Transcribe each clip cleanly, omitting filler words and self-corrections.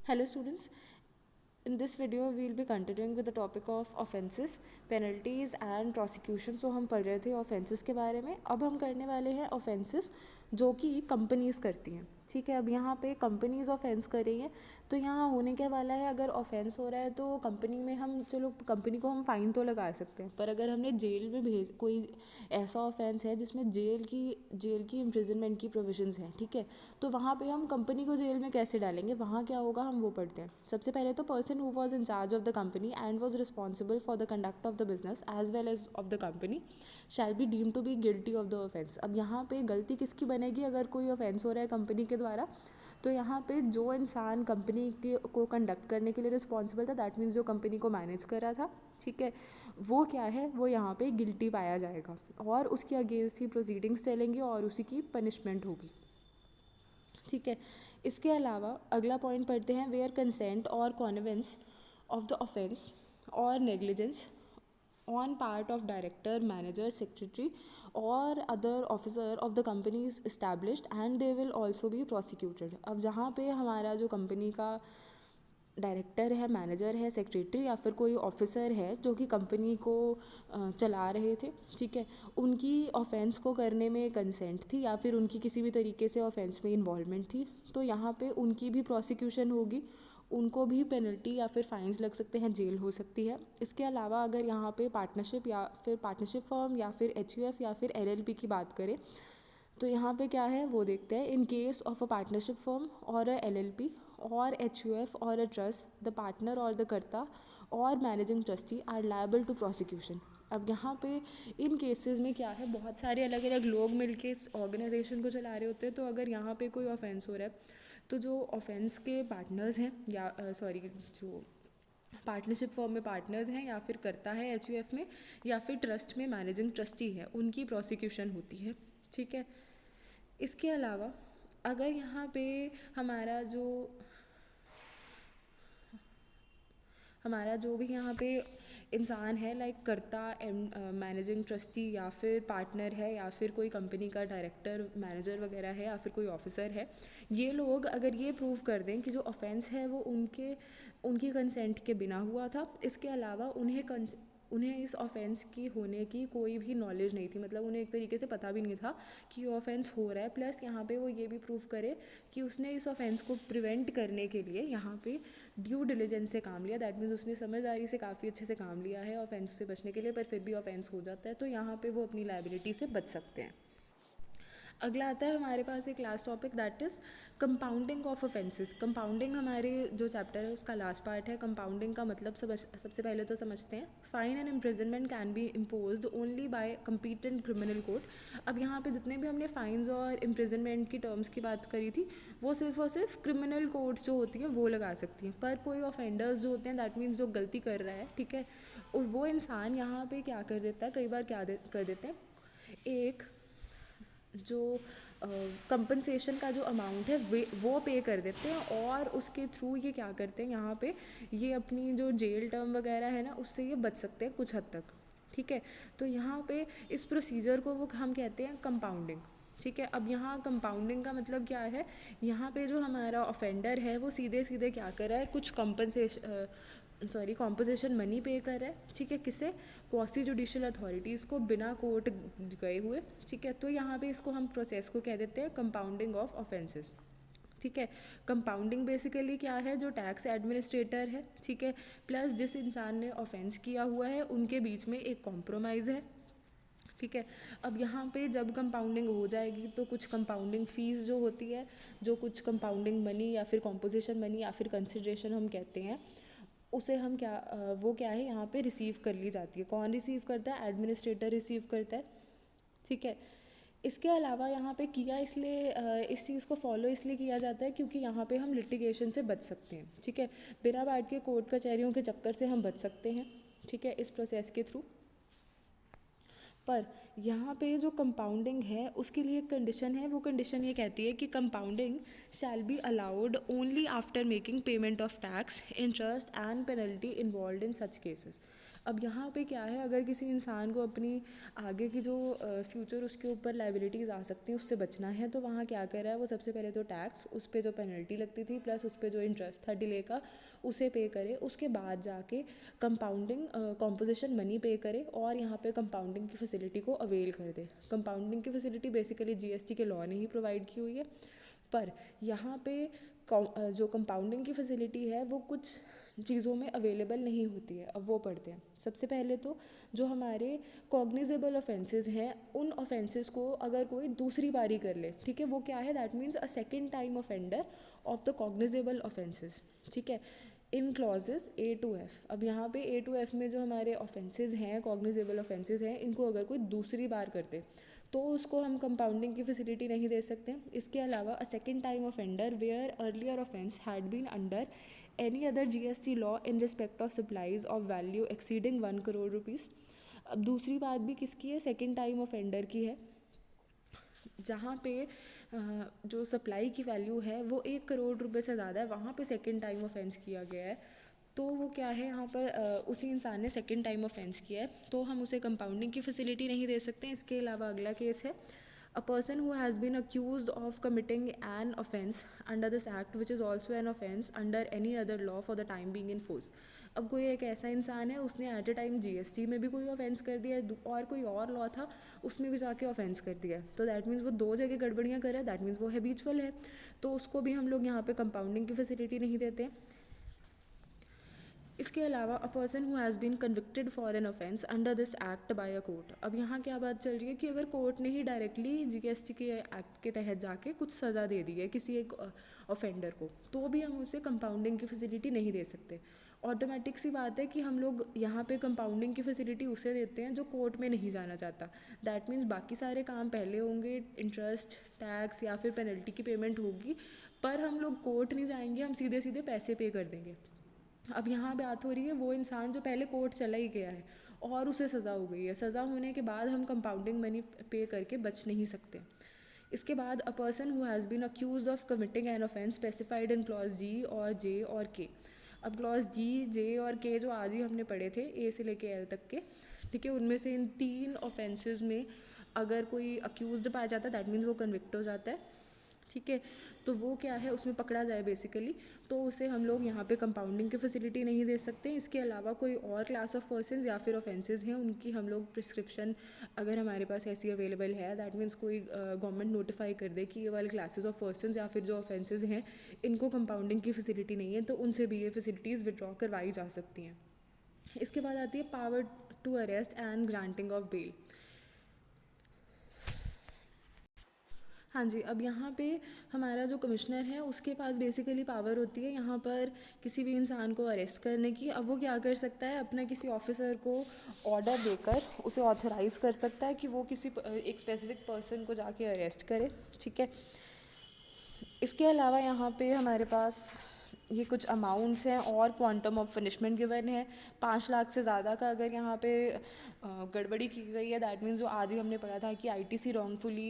Hello students, in this video we will be continuing with the topic of offenses, penalties and prosecution. So हम पढ़ रहे थे offenses के बारे में. अब हम करने वाले हैं offenses जो कि कंपनीज़ करती हैं. ठीक है, अब यहाँ पे कंपनीज़ ऑफेंस कर रही हैं तो यहाँ होने क्या वाला है, अगर ऑफेंस हो रहा है तो कंपनी में हम चलो कंपनी को हम फ़ाइन तो लगा सकते हैं, पर अगर हमने जेल में भेज कोई ऐसा ऑफेंस है जिसमें जेल की इम्प्रिजनमेंट की प्रोविजंस हैं, ठीक है, तो वहाँ पे हम कंपनी को जेल में कैसे डालेंगे, वहाँ क्या होगा हम वो पढ़ते हैं. सबसे पहले तो person who was in charge of the company and was responsible for the conduct of the business as well as of the company shall be deem to be guilty of the offence. अब यहाँ पे गलती किसकी बनेगी, अगर कोई offence हो रहा है कंपनी के द्वारा, तो यहाँ पे जो इंसान कंपनी के को कंडक्ट करने के लिए रिस्पॉन्सिबल था, दैट मीन्स जो कंपनी को मैनेज कर रहा था, ठीक है, वो क्या है, वो यहाँ पे गिल्टी पाया जाएगा और उसके अगेंस्ट ही प्रोसीडिंग्स चलेंगी और उसी की पनिशमेंट होगी. ठीक है, इसके अलावा अगला पॉइंट पढ़ते हैं, वेयर कंसेंट और कॉन्वेंस ऑफ द ऑफेंस और negligence on part of director, manager, secretary or other officer of the company is established and they will also be prosecuted. अब जहाँ पे हमारा जो कंपनी का डायरेक्टर है, मैनेजर है, सेक्रेटरी या फिर कोई ऑफिसर है जो कि कंपनी को चला रहे थे, ठीक है, उनकी ऑफेंस को करने में कंसेंट थी या फिर उनकी किसी भी तरीके से ऑफेंस में इन्वॉल्वमेंट थी, तो यहाँ पे उनकी भी प्रोसिक्यूशन होगी, उनको भी पेनल्टी या फिर फाइन्स लग सकते हैं, जेल हो सकती है. इसके अलावा अगर यहाँ पे पार्टनरशिप या फिर पार्टनरशिप फर्म या फिर HUF या फिर LLP की बात करें तो यहाँ पे क्या है वो देखते हैं. In case of a partnership firm और अ LLP और HUF और अ ट्रस्ट, द पार्टनर और द कर्ता और managing trustee are liable to prosecution. अब यहाँ पे इन केसेस में क्या है, बहुत सारे अलग अलग लोग मिलके इस ऑर्गेनाइजेशन को चला रहे होते हैं, तो अगर यहाँ पे कोई ऑफेंस हो रहा है तो जो ऑफेंस के पार्टनर्स हैं या जो पार्टनरशिप फॉर्म में पार्टनर्स हैं या फिर करता है HUF में या फिर ट्रस्ट में मैनेजिंग ट्रस्टी है, उनकी प्रोसिक्यूशन होती है. ठीक है, इसके अलावा अगर यहाँ पे हमारा जो भी यहाँ पे इंसान है, लाइक करता, मैनेजिंग ट्रस्टी या फिर पार्टनर है या फिर कोई कंपनी का डायरेक्टर, मैनेजर वगैरह है या फिर कोई ऑफिसर है, ये लोग अगर ये प्रूव कर दें कि जो ऑफेंस है वो उनकी कंसेंट के बिना हुआ था, इसके अलावा उन्हें इस ऑफेंस की होने की कोई भी नॉलेज नहीं थी, मतलब उन्हें एक तरीके से पता भी नहीं था कि ये ऑफेंस हो रहा है, प्लस यहाँ पे वो ये भी प्रूव करे कि उसने इस ऑफेंस को प्रिवेंट करने के लिए यहाँ पे ड्यू डिलिजेंस से काम लिया, दैट मीन्स उसने समझदारी से काफ़ी अच्छे से काम लिया है ऑफेंस से बचने के लिए, पर फिर भी ऑफेंस हो जाता है, तो यहाँ पे वो अपनी लायबिलिटी से बच सकते हैं. अगला आता है हमारे पास एक last topic, that is compounding of offences. Compounding हमारे जो चैप्टर है उसका लास्ट पार्ट है. कंपाउंडिंग का मतलब सबसे पहले तो समझते हैं. Fine and imprisonment can be imposed only by competent criminal court. अब यहाँ पे जितने भी हमने फाइन्स और इम्प्रिजनमेंट की टर्म्स की बात करी थी, वो सिर्फ और सिर्फ क्रिमिनल कोर्ट्स जो होती हैं वो लगा सकती हैं, पर कोई ऑफेंडर्स जो होते हैं, दैट मीन्स जो गलती कर रहा है, ठीक है, वो इंसान यहाँ पे क्या कर देता है, कई बार कर देते हैं, एक जो कंपनसेशन का जो अमाउंट है वो पे कर देते हैं और उसके थ्रू ये क्या करते हैं, यहाँ पे ये अपनी जो जेल टर्म वगैरह है ना उससे ये बच सकते हैं कुछ हद तक. ठीक है, तो यहाँ पे इस प्रोसीजर को वो हम कहते हैं कंपाउंडिंग. ठीक है, अब यहाँ कंपाउंडिंग का मतलब क्या है, यहाँ पे जो हमारा ऑफेंडर है वो सीधे सीधे क्या कर रहा है, कुछ कॉम्पोजिशन मनी पे कर रहा है, ठीक है, किसे, क्वासी जुडिशियल अथॉरिटीज़ को बिना कोर्ट गए हुए. ठीक है, तो यहाँ पे इसको हम प्रोसेस को कह देते हैं कंपाउंडिंग ऑफ ऑफेंसेस. ठीक है, कंपाउंडिंग बेसिकली क्या है, जो टैक्स एडमिनिस्ट्रेटर है, ठीक है, प्लस जिस इंसान ने ऑफेंस किया हुआ है उनके बीच में एक कॉम्प्रोमाइज़ है. ठीक है, अब यहाँ पे जब कंपाउंडिंग हो जाएगी तो कुछ कंपाउंडिंग फ़ीस जो होती है, जो कुछ कंपाउंडिंग मनी या फिर कॉम्पोजिशन मनी या फिर कंसिडरेशन हम कहते हैं, उसे हम वो क्या है यहाँ पे रिसीव कर ली जाती है. कौन रिसीव करता है, एडमिनिस्ट्रेटर रिसीव करता है. ठीक है, इसके अलावा यहाँ पे किया इसलिए इस चीज़ को फॉलो इसलिए किया जाता है क्योंकि यहाँ पे हम लिटिगेशन से बच सकते हैं. ठीक है, बिना बैठ के कोर्ट कचहरियों के चक्कर से हम बच सकते हैं. ठीक है, इस प्रोसेस के थ्रू. पर यहाँ पे जो कंपाउंडिंग है उसके लिए एक कंडीशन है, वो कंडीशन ये कहती है कि compounding shall be allowed only after making payment of tax, interest and penalty involve in such cases. अब यहाँ पे क्या है, अगर किसी इंसान को अपनी आगे की जो फ्यूचर उसके ऊपर लाइबिलिटीज़ आ सकती हैं उससे बचना है, तो वहाँ क्या कर रहा है वो, सबसे पहले तो टैक्स, उस पर जो पेनल्टी लगती थी प्लस उस पर जो इंटरेस्ट था डिले का उसे पे करे, उसके बाद जाके कंपाउंडिंग कॉम्पोजिशन मनी पे करे और यहाँ पे कंपाउंडिंग की फैसिलिटी को अवेल कर दे। कंपाउंडिंग की फैसिलिटी बेसिकली जीएसटी के लॉ ने ही प्रोवाइड की हुई है, पर यहाँ पे जो कंपाउंडिंग की फैसिलिटी है वो कुछ चीज़ों में अवेलेबल नहीं होती है। अब वो पढ़ते हैं। सबसे पहले तो जो हमारे कॉग्निजेबल ऑफेंसेस हैं, उन ऑफेंसेस को अगर कोई दूसरी बारी कर ले, ठीक है, वो क्या है, that means a second time offender of the cognizable offences, ठीक है, इन क्लॉजेस ए टू एफ। अब यहाँ पे ए टू एफ में जो हमारे ऑफेंसेस हैं, कॉग्निजेबल ऑफेंसेस हैं, इनको अगर कोई दूसरी बार करते तो उसको हम कंपाउंडिंग की फैसिलिटी नहीं दे सकते। इसके अलावा a second time offender where earlier offence had been under any other GST law in respect of supplies of value exceeding 1 crore rupees. अब दूसरी बात भी किसकी है, सेकेंड टाइम ऑफेंडर की है, जहाँ पे जो सप्लाई की वैल्यू है वो 1 करोड़ रुपए से ज़्यादा है, वहाँ पे सेकेंड टाइम ऑफेंस किया गया है। तो वो क्या है, यहाँ पर उसी इंसान ने सेकेंड टाइम ऑफेंस किया है तो हम उसे कंपाउंडिंग की फैसिलिटी नहीं दे सकते। इसके अलावा अगला केस है, a person who has been accused of committing an offence under this act which is also an offence under any other law for the time being in force. अब कोई एक ऐसा इंसान है, उसने एट ए टाइम जीएसटी में भी कोई ऑफेंस कर दिया है और कोई और लॉ था उसमें भी जाके ऑफेंस कर दिया है, तो दैट मीन्स वो दो जगह गड़बड़ियाँ कर रहा है, दैट मीन्स वो हैबिचुअल है, तो उसको भी हम लोग यहाँ पे कंपाउंडिंग की फैसिलिटी नहीं देते। इसके अलावा a person who has been convicted for an offence under this act by a court. अब यहाँ क्या बात चल रही है कि अगर कोर्ट ने ही डायरेक्टली जीएसटी के एक्ट के तहत जाके कुछ सज़ा दे दी है किसी एक ऑफेंडर को, तो भी हम उसे कंपाउंडिंग की फैसिलिटी नहीं दे सकते। ऑटोमेटिक सी बात है कि हम लोग यहाँ पे कंपाउंडिंग की फैसिलिटी उसे देते हैं जो कोर्ट में नहीं जाना चाहता। दैट मीन्स बाकी सारे काम पहले होंगे, इंटरेस्ट, टैक्स या फिर पेनल्टी की पेमेंट होगी, पर हम लोग कोर्ट नहीं जाएंगे, हम सीधे सीधे पैसे पे कर देंगे। अब यहाँ बात हो रही है वो इंसान जो पहले कोर्ट चला ही गया है और उसे सज़ा हो गई है, सज़ा होने के बाद हम कंपाउंडिंग मनी पे करके बच नहीं सकते। इसके बाद a person who has been accused of committing an offence specified in clause G और जे और के। अब क्लॉज जी, जे और के जो आज ही हमने पढ़े थे ए से लेके एल तक के, ठीक है, उनमें से इन तीन ऑफेंसेस में अगर कोई अक्यूज पाया जाता है दैट मीन्स वो कन्विक्ट हो जाता है, ठीक है, तो वो क्या है, उसमें पकड़ा जाए बेसिकली, तो उसे हम लोग यहाँ पे कंपाउंडिंग की फैसिलिटी नहीं दे सकते। इसके अलावा कोई और क्लास ऑफ पर्सन्स या फिर ऑफेंसेस हैं उनकी हम लोग प्रिस्क्रिप्शन अगर हमारे पास ऐसी अवेलेबल है, दैट मीन्स कोई गवर्नमेंट नोटिफाई कर दे कि ये वाले क्लासेस ऑफ पर्सन्स या फिर जो ऑफेंसेस हैं इनको कंपाउंडिंग की फैसिलिटी नहीं है, तो उनसे भी ये फैसिलिटीज़ विड्रॉ करवाई जा सकती हैं। इसके बाद आती है power to arrest and granting of bail. हाँ जी, अब यहाँ पे हमारा जो कमिश्नर है उसके पास बेसिकली पावर होती है यहाँ पर किसी भी इंसान को अरेस्ट करने की। अब वो क्या कर सकता है, अपना किसी ऑफिसर को ऑर्डर देकर उसे ऑथराइज़ कर सकता है कि वो किसी एक स्पेसिफिक पर्सन को जाके अरेस्ट करे, ठीक है। इसके अलावा यहाँ पे हमारे पास ये कुछ अमाउंट्स हैं और क्वांटम ऑफ पनिशमेंट गिवन है। 5 लाख से ज़्यादा का अगर यहाँ पे गड़बड़ी की गई है, दैट मीन्स जो आज ही हमने पढ़ा था कि आईटीसी रॉन्गफुली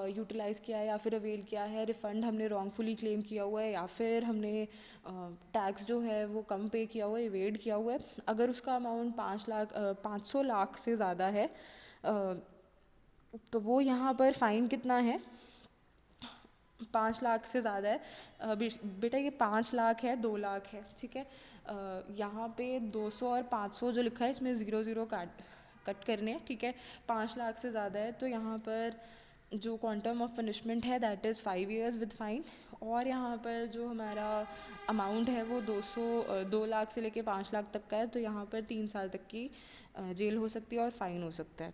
यूटिलाइज़ किया है या फिर अवेल किया है, रिफ़ंड हमने रॉन्गफुली क्लेम किया हुआ है या फिर हमने टैक्स जो है वो कम पे किया हुआ है, इवेड किया हुआ है, अगर उसका अमाउंट 500 लाख से ज़्यादा है तो वो यहाँ पर फ़ाइन कितना है, 5 लाख से ज़्यादा है। बेटा ये 5 लाख है, 2 लाख है, ठीक है। यहाँ पे 200 और 500 जो लिखा है इसमें 0 0 कट करने हैं, ठीक है। 5 लाख से ज़्यादा है तो यहाँ पर जो क्वांटम ऑफ पनिशमेंट है that is 5 years with fine, और यहाँ पर जो हमारा अमाउंट है वो 2 लाख से लेके 5 लाख तक का है, तो यहाँ पर 3 साल तक की जेल हो सकती है और फ़ाइन हो सकता है,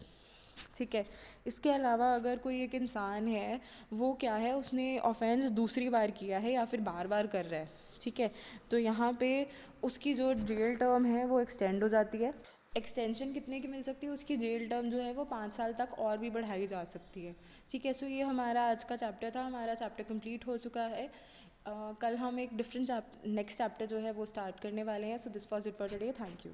ठीक है। इसके अलावा अगर कोई एक इंसान है वो क्या है, उसने ऑफेंस दूसरी बार किया है या फिर बार बार कर रहा है, ठीक है, तो यहाँ पे उसकी जो जेल टर्म है वो एक्सटेंड हो जाती है। एक्सटेंशन कितने की मिल सकती है, उसकी जेल टर्म जो है वो 5 साल तक और भी बढ़ाई जा सकती है, ठीक है। सो ये हमारा आज का चैप्टर था, हमारा चैप्टर कंप्लीट हो चुका है। कल हम एक डिफरेंट नेक्स्ट चैप्टर जो है वो स्टार्ट करने वाले हैं। So this was it for today, thank you.